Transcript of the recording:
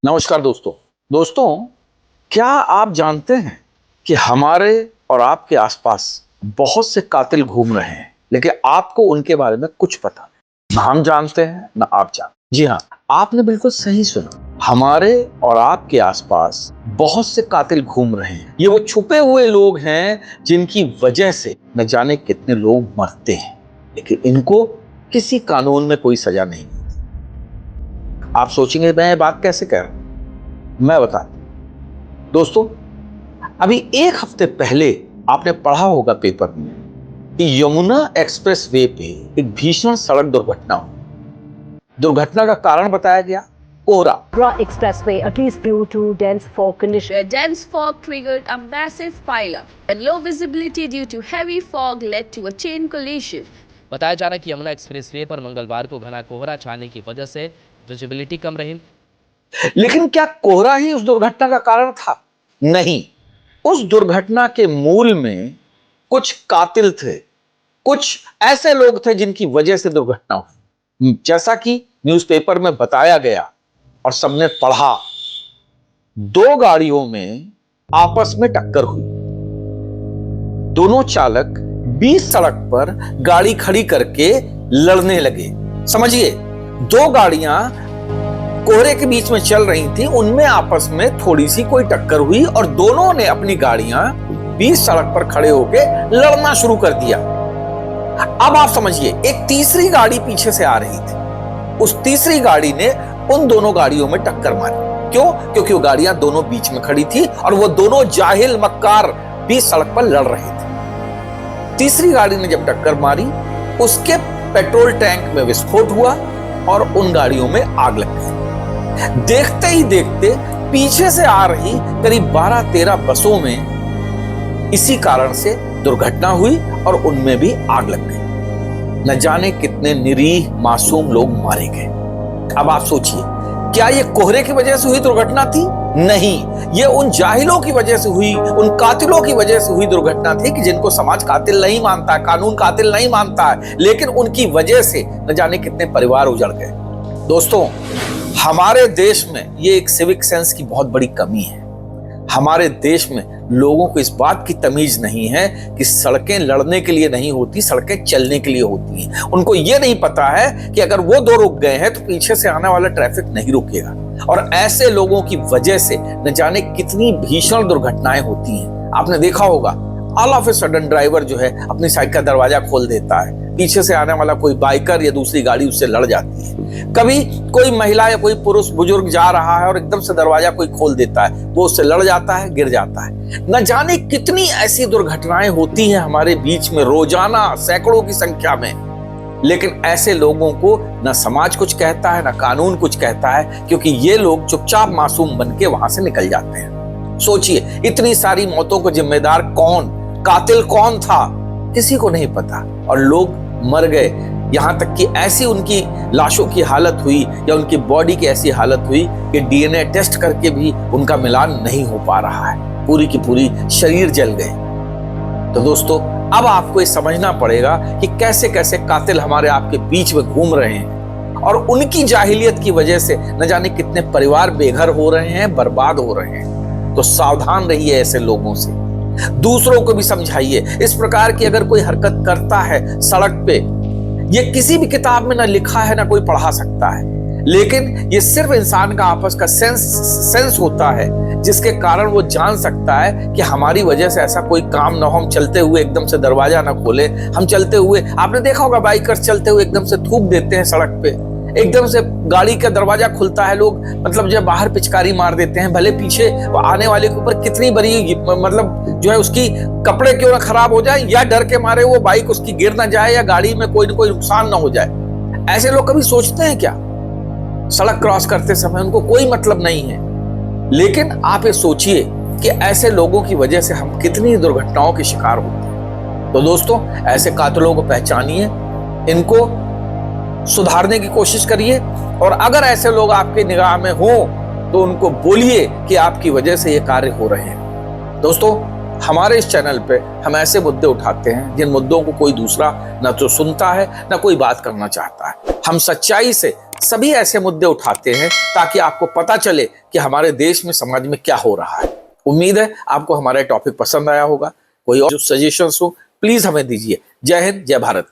नमस्कार दोस्तों, क्या आप जानते हैं कि हमारे और आपके आसपास बहुत से कातिल घूम रहे हैं, लेकिन आपको उनके बारे में कुछ पता नहीं। ना हम जानते हैं ना आप जानते। जी हाँ, आपने बिल्कुल सही सुना। हमारे और आपके आसपास बहुत से कातिल घूम रहे हैं। ये वो छुपे हुए लोग हैं जिनकी वजह से न जाने कितने लोग मरते हैं, लेकिन इनको किसी कानून में कोई सजा नहीं। आप सोचेंगे मैं ये बात कैसे कह रहा हूं? मैं बता दोस्तों, अभी एक हफ्ते पहले आपने पढ़ा होगा पेपर में कि यमुना एक्सप्रेस वे पे एक भीषण सड़क दुर्घटना हुई। दुर्घटना का कारण बताया गया कोहरा। Expressway, at least due to dense fog conditions. Where dense fog triggered a massive pileup, and low visibility due to heavy fog led to a chain collision. बताया जा रहा है कि यमुना एक्सप्रेस वे पर मंगलवार को घना कोहरा छाने की वजह से विजिबिलिटी कम रही। लेकिन क्या कोहरा ही उस दुर्घटना का कारण था? नहीं, उस दुर्घटना के मूल में कुछ कातिल थे, कुछ ऐसे लोग थे जिनकी वजह से दुर्घटना हुई। जैसा कि न्यूज़पेपर में बताया गया और सबने पढ़ा, दो गाड़ियों में आपस में टक्कर हुई। दोनों चालक बीच सड़क पर गाड़ी खड़ी करके लड़ने लगे। समझिए, दो गाड़ियां कोहरे के बीच में चल रही थी, उनमें आपस में थोड़ी सी कोई टक्कर हुई और दोनों ने अपनी गाड़ियां बीच सड़क पर खड़े होकर लड़ना शुरू कर दिया। अब आप समझिए, एक तीसरी गाड़ी पीछे से आ रही थी। उस तीसरी गाड़ी ने उन दोनों गाड़ियों में टक्कर मारी। क्यों? क्योंकि वो गाड़ियां दोनों बीच में खड़ी थी और वो दोनों जाहिल मक्कार बीच सड़क पर लड़ रहे थे। तीसरी गाड़ी ने जब टक्कर मारी, उसके पेट्रोल टैंक में विस्फोट हुआ और उन गाड़ियों में आग लग गई। देखते ही देखते पीछे से आ रही करीब 12-13 बसों में इसी कारण से दुर्घटना हुई और उनमें भी आग लग गई। न जाने कितने निरीह मासूम लोग मारे गए। अब आप सोचिए, क्या ये कोहरे की वजह से हुई दुर्घटना थी? नहीं, ये उन जाहिलों की वजह से हुई, उन कातिलों की वजह से हुई दुर्घटना थी कि जिनको समाज कातिल नहीं मानता है, कानून कातिल नहीं मानता है, लेकिन उनकी वजह से न जाने कितने परिवार उजड़ गए। दोस्तों, हमारे देश में ये एक सिविक सेंस की बहुत बड़ी कमी है। हमारे देश में लोगों को इस बात की तमीज नहीं है कि सड़कें लड़ने के लिए नहीं होती, सड़कें चलने के लिए होती हैं। उनको ये नहीं पता है कि अगर वो दो रुक गए हैं तो पीछे से आने वाला ट्रैफिक नहीं रुकेगा। और ऐसे लोगों की वजह से न जाने कितनी भीषण दुर्घटनाएं होती हैं। आपने देखा होगा, all of a sudden driver जो है अपनी साइड का दरवाजा खोल देता है, पीछे से आने वाला कोई बाइकर या दूसरी गाड़ी उससे लड़ जाती है। कभी कोई महिला या कोई पुरुष बुजुर्ग जा रहा है और एकदम से दरवाजा कोई खोल देता है, वो उससे लड़ जाता है, गिर जाता है। न जाने कितनी ऐसी दुर्घटनाएं होती हैं हमारे बीच में रोजाना, सैकड़ों की संख्या में। लेकिन ऐसे लोगों को न समाज कुछ कहता है, न कानून कुछ कहता है, क्योंकि ये लोग चुपचाप मासूम बन के वहां से निकल जाते हैं। सोचिए, इतनी सारी मौतों को जिम्मेदार कौन, कातिल कौन था, किसी को नहीं पता और लोग मर गए। यहां तक कि ऐसी उनकी लाशों की हालत हुई या उनकी बॉडी की ऐसी हालत हुई कि डीएनए टेस्ट करके भी उनका मिलान नहीं हो पा रहा है। पूरी की पूरी शरीर जल गए। तो दोस्तों, अब आपको ये समझना पड़ेगा कि कैसे कैसे कातिल हमारे आपके बीच में घूम रहे हैं और उनकी जाहिलियत की वजह से न जाने कितने परिवार बेघर हो रहे हैं, बर्बाद हो रहे हैं। तो सावधान रहिए ऐसे लोगों से, दूसरों को भी समझाइए। इस प्रकार की अगर कोई हरकत करता है सड़क पे, ये किसी भी किताब में ना लिखा है, ना कोई पढ़ा सकता है, लेकिन ये सिर्फ इंसान का आपस का सेंस होता है, जिसके कारण वो जान सकता है कि हमारी वजह से ऐसा कोई काम ना हो। हम चलते हुए एकदम से दरवाजा ना खोले, हम चलते हुए, आपने देखा होगा बाइकर्स चलते हुए एकदम से थूक देते हैं सड़क पे, एकदम से गाड़ी का दरवाजा खुलता है, लोग मतलब जब बाहर पिचकारी मार देते हैं, भले पीछे आने वाले के ऊपर कितनी बड़ी मतलब जो है उसकी कपड़े क्यों ना खराब हो जाए, या डर के मारे वो बाइक उसकी गिर ना जाए या गाड़ी में कोई ना कोई नुकसान ना हो जाए। ऐसे लोग कभी सोचते हैं क्या? सड़क क्रॉस करते समय उनको कोई मतलब नहीं है। लेकिन आप ये सोचिए कि ऐसे लोगों की वजह से हम कितनी दुर्घटनाओं के शिकार होते हैं। तो दोस्तों, ऐसे कातिलों को पहचानिए, इनको सुधारने की कोशिश करिए और अगर ऐसे लोग आपकी निगाह में हो तो उनको बोलिए कि आपकी वजह से ये कार्य हो रहे हैं। दोस्तों, हमारे इस चैनल पे हम ऐसे मुद्दे उठाते हैं जिन मुद्दों को कोई दूसरा न तो सुनता है, न कोई बात करना चाहता है। हम सच्चाई से सभी ऐसे मुद्दे उठाते हैं ताकि आपको पता चले कि हमारे देश में, समाज में क्या हो रहा है। उम्मीद है आपको हमारा टॉपिक पसंद आया होगा। कोई और सजेशंस हो प्लीज हमें दीजिए। जय हिंद, जय भारत।